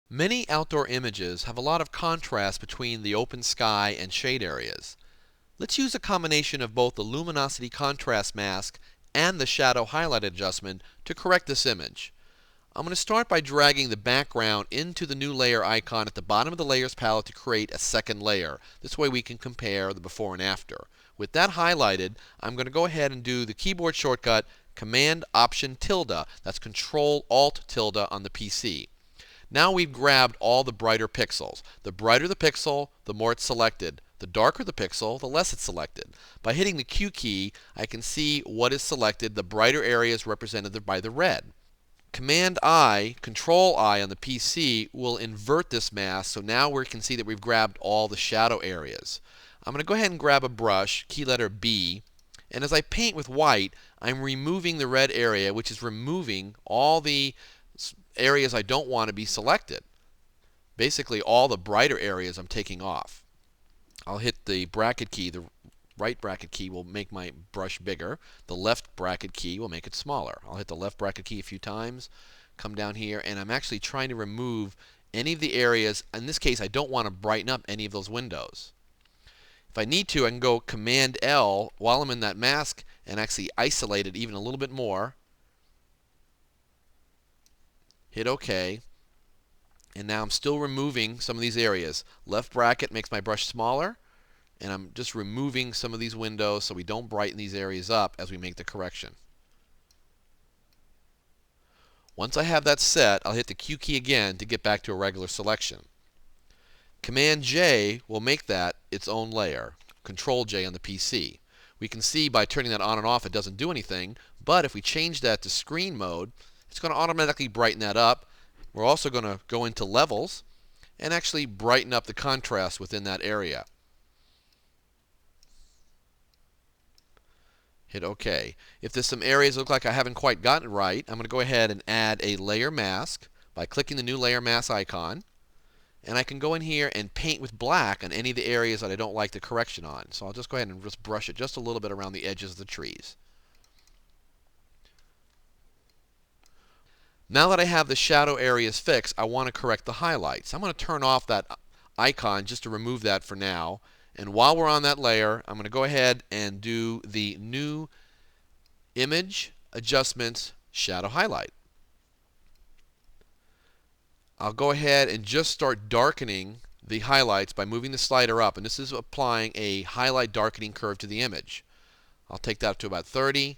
Many outdoor images have a lot of contrast between the open sky and shade areas. Let's use a combination of both the luminosity contrast mask and the shadow highlight adjustment to correct this image. I'm going to start by dragging the background into the new layer icon at the bottom of the layers palette to create a second layer. This way we can compare the before and after. With that highlighted, I'm going to go ahead and do the keyboard shortcut Command Option tilde. That's Control Alt tilde on the PC. Now we've grabbed all the brighter pixels. The brighter the pixel, the more it's selected. The darker the pixel, the less it's selected. By hitting the Q key, I can see what is selected. The brighter area is represented by the red. Command I, Control I on the PC will invert this mask, so now we can see that we've grabbed all the shadow areas. I'm going to go ahead and grab a brush, key letter B, and as I paint with white, I'm removing the red area, which is removing all the areas I don't want to be selected. Basically, all the brighter areas I'm taking off. I'll hit the bracket key. The right bracket key will make my brush bigger. The left bracket key will make it smaller. I'll hit the left bracket key a few times, come down here, and I'm actually trying to remove any of the areas. In this case, I don't want to brighten up any of those windows. If I need to, I can go Command L while I'm in that mask and actually isolate it even a little bit more. Hit OK. And now I'm still removing some of these areas. Left bracket makes my brush smaller, and I'm just removing some of these windows so we don't brighten these areas up as we make the correction. Once I have that set, I'll hit the Q key again to get back to a regular selection. Command J will make that its own layer. Control J on the PC. We can see by turning that on and off it doesn't do anything, but if we change that to screen mode, it's going to automatically brighten that up. We're also going to go into levels and actually brighten up the contrast within that area. Hit OK. If there's some areas that look like I haven't quite gotten it right, I'm going to go ahead and add a layer mask by clicking the new layer mask icon. And I can go in here and paint with black on any of the areas that I don't like the correction on. So I'll just go ahead and just brush it just a little bit around the edges of the trees. Now that I have the shadow areas fixed, I want to correct the highlights. I'm going to turn off that icon just to remove that for now. And while we're on that layer, I'm going to go ahead and do the new Image Adjustments Shadow Highlight. I'll go ahead and just start darkening the highlights by moving the slider up. And this is applying a highlight darkening curve to the image. I'll take that up to about 30.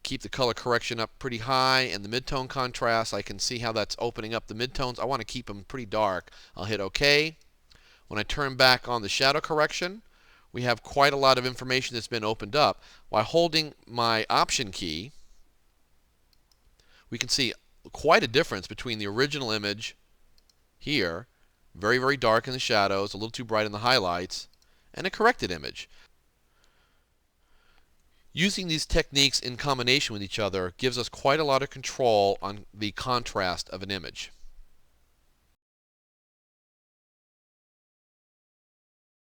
Keep the color correction up pretty high, and the midtone contrast, I can see how that's opening up the midtones. I want to keep them pretty dark. I'll hit OK. When I turn back on the shadow correction, we have quite a lot of information that's been opened up. While holding my Option key, we can see quite a difference between the original image here, very, very dark in the shadows, a little too bright in the highlights, and a corrected image. Using these techniques in combination with each other gives us quite a lot of control on the contrast of an image.